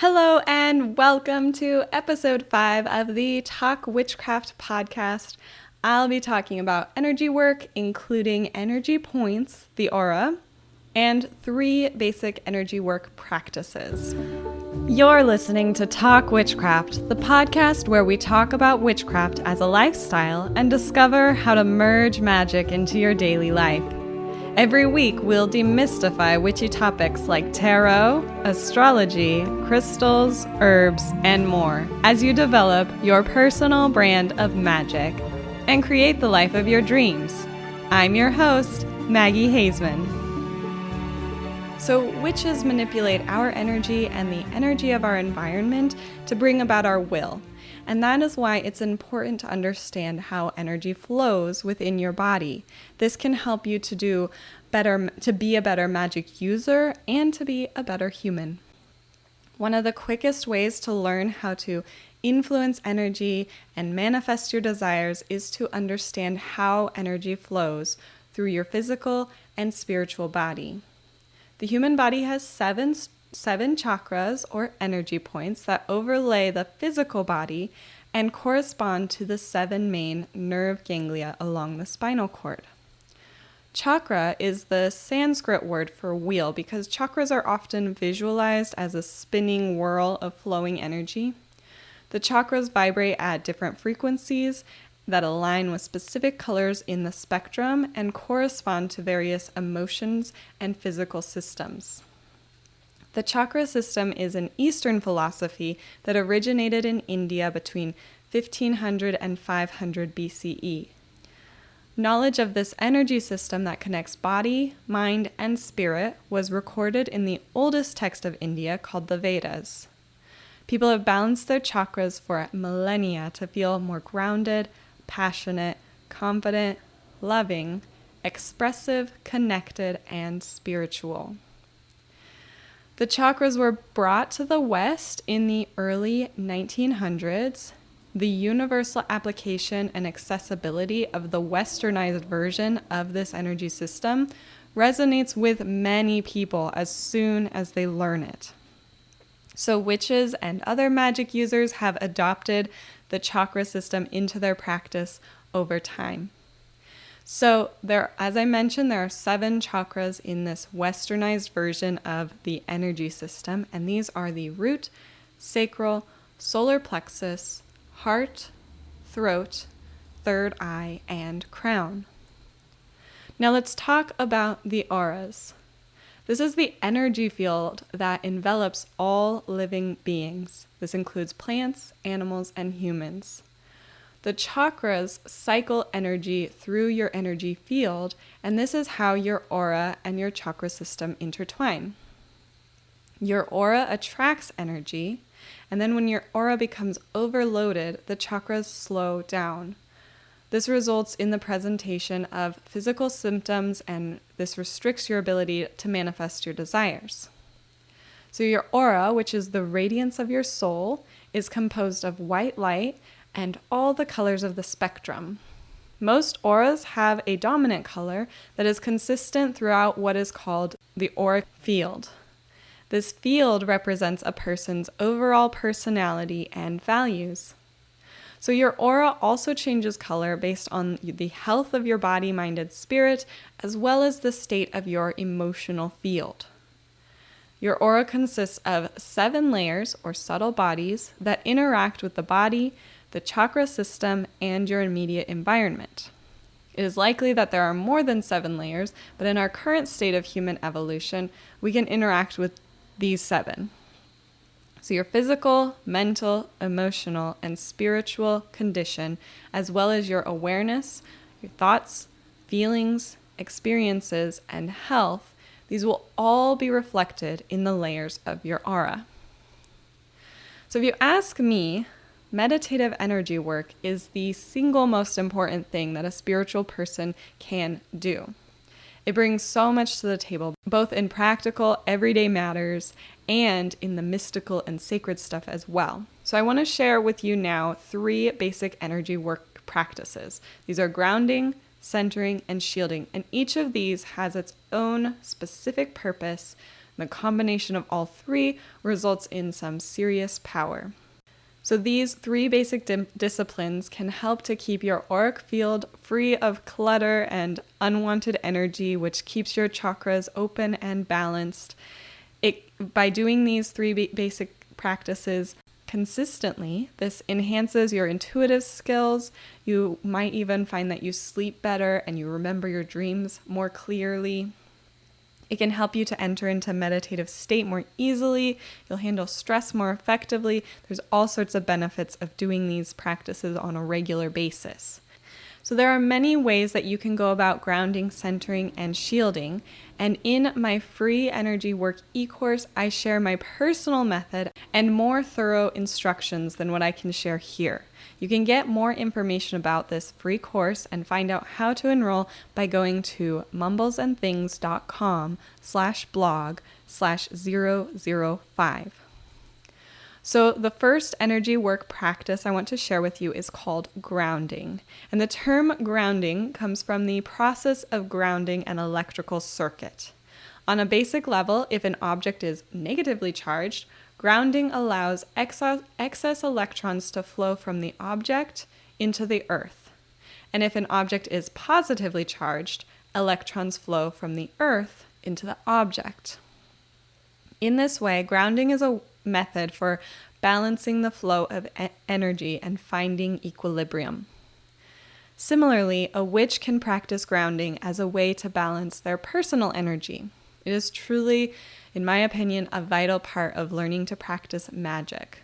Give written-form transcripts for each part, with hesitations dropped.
Hello and welcome to episode 5 of the Talk Witchcraft podcast. I'll be talking about energy work, including energy points, the aura, and 3 basic energy work practices. You're listening to Talk Witchcraft, the podcast where we talk about witchcraft as a lifestyle and discover how to merge magic into your daily life. Every week, we'll demystify witchy topics like tarot, astrology, crystals, herbs, and more as you develop your personal brand of magic and create the life of your dreams. I'm your host, Maggie Hazeman. So, witches manipulate our energy and the energy of our environment to bring about our will. And that is why it's important to understand how energy flows within your body. This can help you to be a better magic user and to be a better human. One of the quickest ways to learn how to influence energy and manifest your desires is to understand how energy flows through your physical and spiritual body. The human body has seven chakras or energy points that overlay the physical body and correspond to the 7 main nerve ganglia along the spinal cord. Chakra is the Sanskrit word for wheel because chakras are often visualized as a spinning whirl of flowing energy. The chakras vibrate at different frequencies that align with specific colors in the spectrum and correspond to various emotions and physical systems. The chakra system is an Eastern philosophy that originated in India between 1500 and 500 BCE. Knowledge of this energy system that connects body, mind, and spirit was recorded in the oldest text of India called the Vedas. People have balanced their chakras for millennia to feel more grounded, passionate, confident, loving, expressive, connected, and spiritual. The chakras were brought to the West in the early 1900s. The universal application and accessibility of the westernized version of this energy system resonates with many people as soon as they learn it. So witches and other magic users have adopted the chakra system into their practice over time. So as I mentioned, there are 7 chakras in this westernized version of the energy system, and these are the root, sacral, solar plexus, heart, throat, third eye, and crown. Now let's talk about the auras. This is the energy field that envelops all living beings. This includes plants, animals, and humans. The chakras cycle energy through your energy field, and this is how your aura and your chakra system intertwine. Your aura attracts energy, and then when your aura becomes overloaded, the chakras slow down. This results in the presentation of physical symptoms, and this restricts your ability to manifest your desires. So your aura, which is the radiance of your soul, is composed of white light and all the colors of the spectrum. Most auras have a dominant color that is consistent throughout what is called the auric field. This field represents a person's overall personality and values. So your aura also changes color based on the health of your body, mind, and spirit, as well as the state of your emotional field. Your aura consists of 7 layers or subtle bodies that interact with the body, the chakra system, and your immediate environment. It is likely that there are more than 7 layers, but in our current state of human evolution, we can interact with these 7. So your physical, mental, emotional, and spiritual condition, as well as your awareness, your thoughts, feelings, experiences, and health, these will all be reflected in the layers of your aura. So if you ask me, meditative energy work is the single most important thing that a spiritual person can do. It brings so much to the table, both in practical, everyday matters and in the mystical and sacred stuff as well. So I want to share with you now 3 basic energy work practices. These are grounding, centering, and shielding, and each of these has its own specific purpose The combination of all three results in some serious power. So these three basic disciplines can help to keep your auric field free of clutter and unwanted energy, which keeps your chakras open and balanced. By doing these three basic practices consistently, this enhances your intuitive skills. You might even find that you sleep better and you remember your dreams more clearly. It can help you to enter into a meditative state more easily. You'll handle stress more effectively. There's all sorts of benefits of doing these practices on a regular basis. So there are many ways that you can go about grounding, centering, and shielding. And in my free energy work e-course, I share my personal method and more thorough instructions than what I can share here. You can get more information about this free course and find out how to enroll by going to mumblesandthings.com/blog/005. So the first energy work practice I want to share with you is called grounding. And the term grounding comes from the process of grounding an electrical circuit. On a basic level, if an object is negatively charged, grounding allows excess electrons to flow from the object into the earth. And if an object is positively charged, electrons flow from the earth into the object. In this way, grounding is a method for balancing the flow of energy and finding equilibrium. Similarly, a witch can practice grounding as a way to balance their personal energy. It is truly, in my opinion, a vital part of learning to practice magic.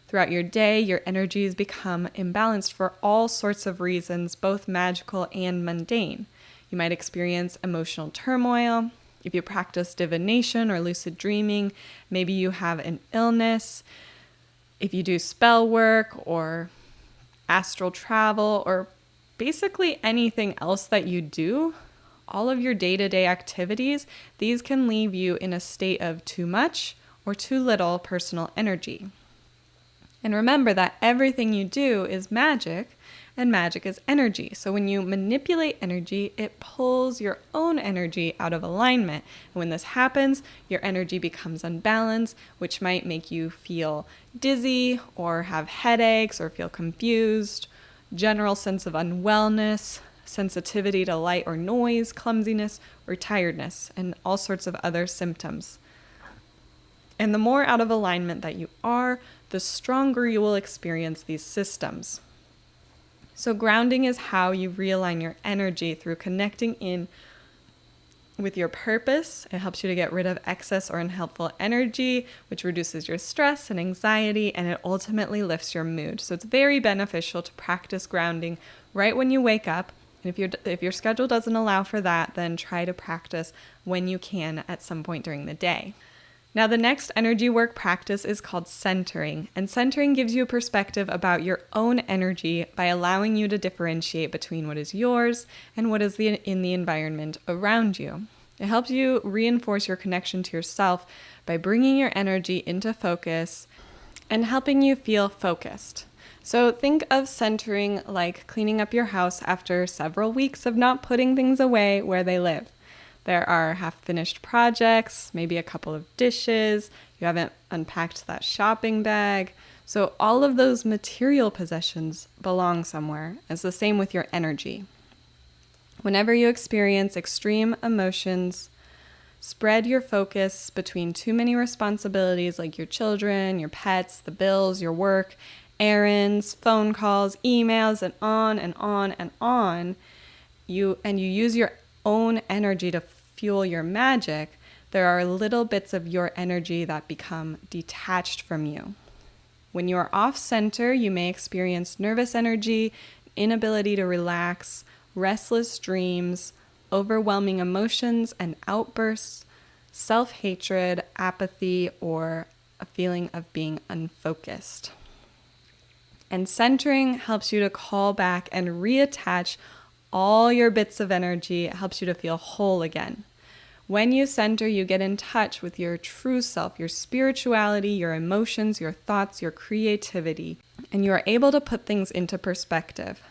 Throughout your day, your energies become imbalanced for all sorts of reasons, both magical and mundane. You might experience emotional turmoil. If you practice divination or lucid dreaming, maybe you have an illness. If you do spell work or astral travel or basically anything else that you do, all of your day-to-day activities, these can leave you in a state of too much or too little personal energy. And remember that everything you do is magic, and magic is energy. So when you manipulate energy, it pulls your own energy out of alignment. And when this happens, your energy becomes unbalanced, which might make you feel dizzy or have headaches or feel confused, general sense of unwellness, sensitivity to light or noise, clumsiness, or tiredness, and all sorts of other symptoms. And the more out of alignment that you are, the stronger you will experience these systems. So grounding is how you realign your energy through connecting in with your purpose. It helps you to get rid of excess or unhelpful energy, which reduces your stress and anxiety, and it ultimately lifts your mood. So it's very beneficial to practice grounding right when you wake up. And if your schedule doesn't allow for that, then try to practice when you can at some point during the day. Now, the next energy work practice is called centering, and centering gives you a perspective about your own energy by allowing you to differentiate between what is yours and what is in the environment around you. It helps you reinforce your connection to yourself by bringing your energy into focus and helping you feel focused. So think of centering like cleaning up your house after several weeks of not putting things away where they live. There are half-finished projects, maybe a couple of dishes, you haven't unpacked that shopping bag. So all of those material possessions belong somewhere. It's the same with your energy. Whenever you experience extreme emotions, spread your focus between too many responsibilities like your children, your pets, the bills, your work, errands, phone calls, emails, and on and on and on. You use your own energy to fuel your magic. There are little bits of your energy that become detached from you. When you are off center, you may experience nervous energy, inability to relax, restless dreams, overwhelming emotions and outbursts, self-hatred, apathy, or a feeling of being unfocused. And centering helps you to call back and reattach all your bits of energy. It helps you to feel whole again. When you center, you get in touch with your true self, your spirituality, your emotions, your thoughts, your creativity, and you are able to put things into perspective.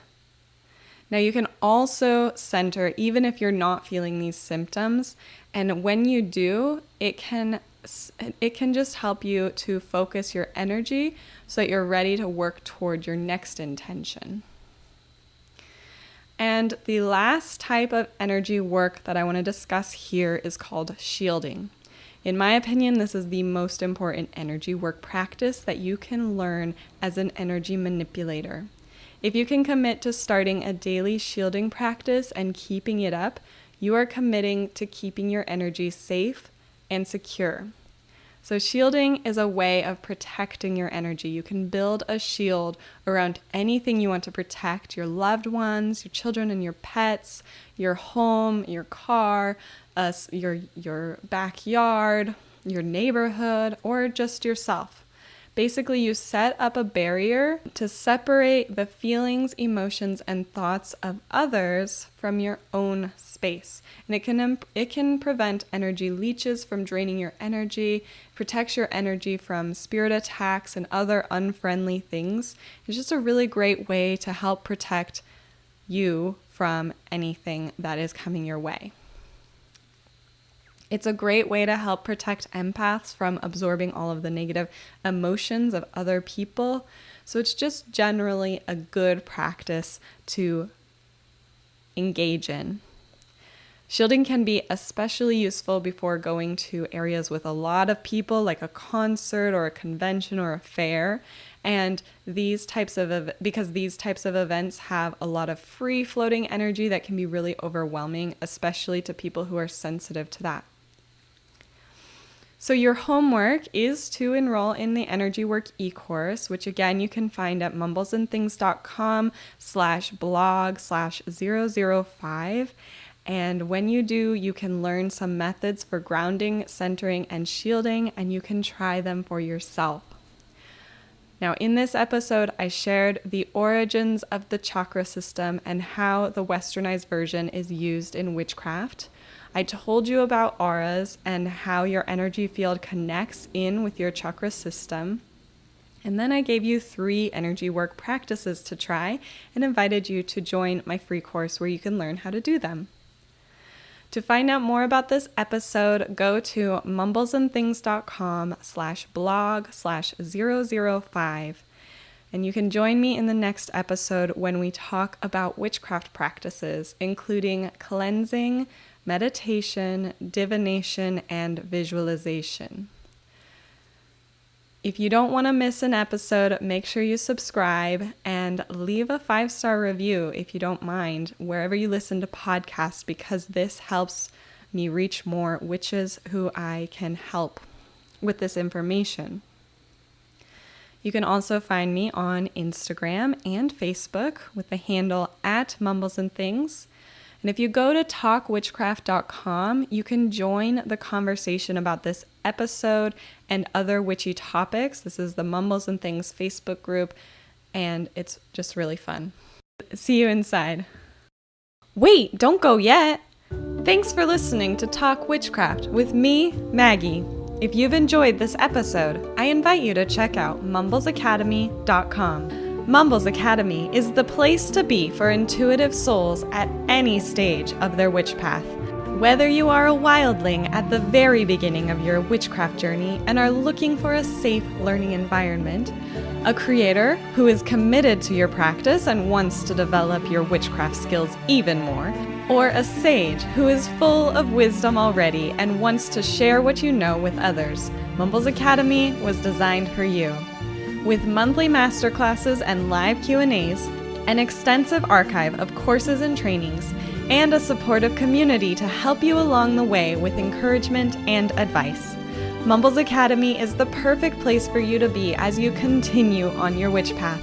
Now, you can also center even if you're not feeling these symptoms, And when you do, it can just help you to focus your energy so that you're ready to work toward your next intention. And the last type of energy work that I want to discuss here is called shielding. In my opinion, this is the most important energy work practice that you can learn as an energy manipulator. If you can commit to starting a daily shielding practice and keeping it up, you are committing to keeping your energy safe and secure. So shielding is a way of protecting your energy. You can build a shield around anything you want to protect, your loved ones, your children and your pets, your home, your car, your backyard, your neighborhood, or just yourself. Basically, you set up a barrier to separate the feelings, emotions, and thoughts of others from your own space. And it can prevent energy leeches from draining your energy, protects your energy from spirit attacks and other unfriendly things. It's just a really great way to help protect you from anything that is coming your way. It's a great way to help protect empaths from absorbing all of the negative emotions of other people. So it's just generally a good practice to engage in. Shielding can be especially useful before going to areas with a lot of people, like a concert or a convention or a fair. And because these types of events have a lot of free floating energy that can be really overwhelming, especially to people who are sensitive to that. So your homework is to enroll in the Energy Work e-course, which again, you can find at mumblesandthings.com/blog/005. And when you do, you can learn some methods for grounding, centering, and shielding, and you can try them for yourself. Now, in this episode, I shared the origins of the chakra system and how the westernized version is used in witchcraft. I told you about auras and how your energy field connects in with your chakra system. And then I gave you 3 energy work practices to try and invited you to join my free course where you can learn how to do them. To find out more about this episode, go to mumblesandthings.com/blog/005. And you can join me in the next episode when we talk about witchcraft practices, including cleansing, meditation, divination, and visualization. If you don't want to miss an episode, make sure you subscribe and leave a 5-star review if you don't mind, wherever you listen to podcasts, because this helps me reach more witches who I can help with this information. You can also find me on Instagram and Facebook with the handle @mumblesandthings. And if you go to talkwitchcraft.com, you can join the conversation about this episode and other witchy topics. This is the Mumbles and Things Facebook group, and it's just really fun. See you inside. Wait, don't go yet. Thanks for listening to Talk Witchcraft with me, Maggie. If you've enjoyed this episode, I invite you to check out mumblesacademy.com. Mumbles Academy is the place to be for intuitive souls at any stage of their witch path. Whether you are a wildling at the very beginning of your witchcraft journey and are looking for a safe learning environment, a creator who is committed to your practice and wants to develop your witchcraft skills even more, or a sage who is full of wisdom already and wants to share what you know with others, Mumbles Academy was designed for you. With monthly masterclasses and live Q&As, an extensive archive of courses and trainings, and a supportive community to help you along the way with encouragement and advice. Mumbles Academy is the perfect place for you to be as you continue on your witch path.